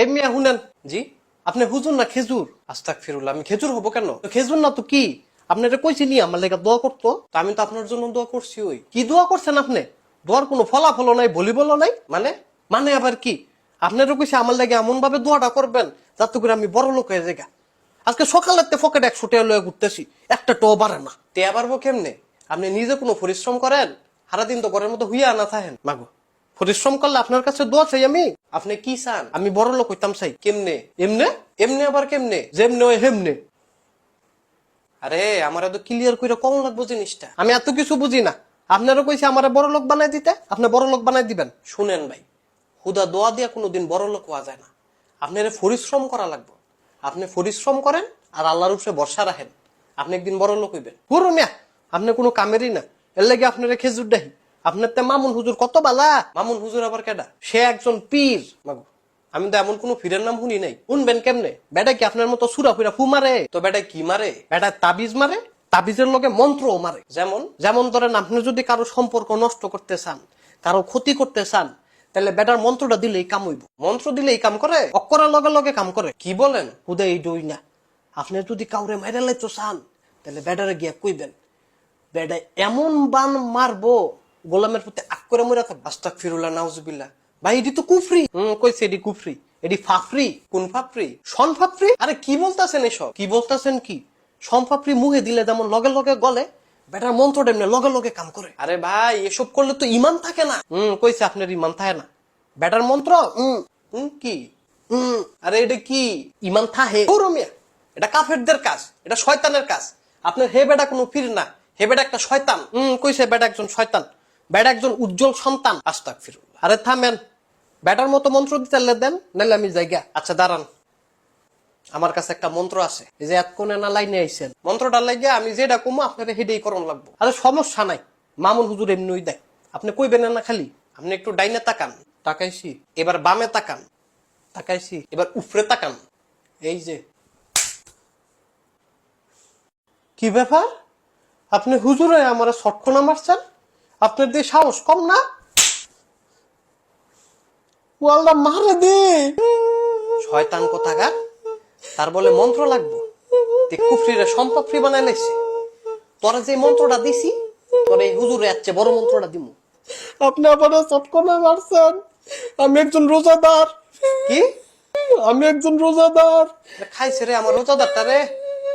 এই মিয়া শুনেন। জি, আপনি হুজুর না খেজুর? আস্তাগফিরুল্লাহ, আমি খেজুর হবো কেন? খেজুর না তো কি? আপনারা কইছি নি আমার লেগে দোয়া করতো, তো আমি তো আপনার জন্য দোয়া করছি। ওই কি দোয়া করছেন আপনি? দোয়ার কোনো ফলাফল নাই, বলিবল নাই। মানে মানে আবার কি? আপনারা কইছে আমার লেগে এমন ভাবে দোয়াটা করবেন যাতে করে আমি বড় লোক হয়ে যাই। আজকে সকালের পকেটে 100 টাকা লয়ে ঘুরতেছি, একটা টো বাড়ে না। টেয়া পারবো কেমনে? আপনি নিজে কোনো পরিশ্রম করেন? সারাদিন তো ঘরের মতো হুইয়া না থাকেন। মাগো, পরিশ্রম করলে আপনার কাছে দোয়া চাই আমি। আপনি কি চান? আমি বড় লোক হইতাম চাই। কেমনে? এমনে? এমনে আবার কেমনে? যেমনে ওই হেমনে। আরে আমার এত ক্লিয়ার করে কম লাগবো জিনিসটা। আমি এত কিছু বুঝি না। আপনারও কইছে আমার বড় লোক বানাই দিতে, আপনি বড় লোক বানাই দিবেন। শুনেন ভাই, হুদা দোয়া দিয়া কোনোদিন বড় লোক হওয়া যায় না। আপনার পরিশ্রম করা লাগবে। আপনি পরিশ্রম করেন আর আল্লাহর উপরে ভরসা রাখেন, আপনি একদিন বড় লোক হইবেন। পুরো মিয়া, আপনি কোনো কামেরই না। এর লাগে আপনার খেজুর ডাহি। আপনার তে মামুন হুজুর কত বালা। মামুন হুজুর আবার কেডা? সে একজন পীর। মাগো, আমি তো এমন কোন ফিরের নাম শুনি নাই। শুনবেন কেমনে? বেটা কি আপনার মতো সুরা ফুরা ফু মারে? তো বেটা কি মারে? বেটা তাবিজ মারে, তাবিজের লগে মন্ত্রও মারে। যেমন যেমন ধরেন, আপনি যদি কারো সম্পর্ক নষ্ট করতে চান, কারো ক্ষতি করতে চান, তাহলে বেটার মন্ত্রটা দিলেই কাম হইব। মন্ত্র দিলেই কাম করে, অক্ষরের লগে লগে কাম করে। কি বলেন? হুদাই দই না। আপনি যদি কাউরে মাইরা লাইতে চান, তাহলে বেটারে গিয়া কইবেন, বেটা এমন বান মারবো গোলামের প্রতি আক করে মরে থাকবে। আস্তাগফিরুল্লাহ, নাউজুবিল্লাহ। ভাই এটি তো কুফরি। কইছে এটি কুফরি। এটি ফাফরি। কোন ফাফরি? শন ফাফরি। আরে কি বলতাছেন এসব? কি বলতাছেন কি? শন ফাফরি মুহে দিলে যেমন লগে লগে গলে, বেটার মন্ত্র এমনি লগে লগে কাম করে। আরে ভাই, এসব করলে তো ইমান থাকে না। কইছে আপনার ইমান থাকে না। বেটার মন্ত্র কি? আরে এটা কি ইমান থাহে? মিয়া, এটা কাফেরদের কাজ, এটা শয়তানের কাজ। আপনার হে বেটা কোনো পীর না, হে বেটা একটা শয়তান। কইছে বেটা একজন শয়তান, বেটা একজন উজ্জ্বল সন্তান। আস্তাগফিরুল্লাহ। আরে থামেন, বেটার মতো মন্ত্র দিতে দেন, নাহলে আমি জায়গা। আচ্ছা দাঁড়ান, আমার কাছে একটা মন্ত্র আছে। এই যে এত কোনে না লাইনে আইছেন, মন্ত্রটা লাগে আমি যেটা কমো আপনার হেডেই করণ লাগবো। আরে সমস্যা নাই, মামুন হুজুর এমনি দেয়। আপনি কইবেন না খালি। আপনি একটু ডাইনে তাকান। তাকাইছি। এবার বামে তাকান। তাকাইছি। এবার উপরে তাকান। এই যে। কি ব্যাপার? আপনি হুজুরে আমার শটকোনা মারছেন? আপনার দিয়ে সাহস কম না? ওয়াল্লাহ মারে দে। শয়তান কোথাকার। তার বলে মন্ত্র লাগবো। কুফরিরে সম্পদ বানাই লাইছে। তোরা যে মন্ত্রটা দিছি, তোর এই হুজুরে যাচ্ছে বড় মন্ত্রটা দিমু। আপনি আবার শটকোনা মারছেন। আমি একজন রোজাদার। কি? আমি একজন রোজাদার। খাইছে রে আমার রোজাদারটা রে।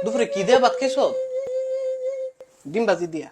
দুপুরে কি দিয়ে ভাত খাইছ? ডিম ভাজি দিয়া।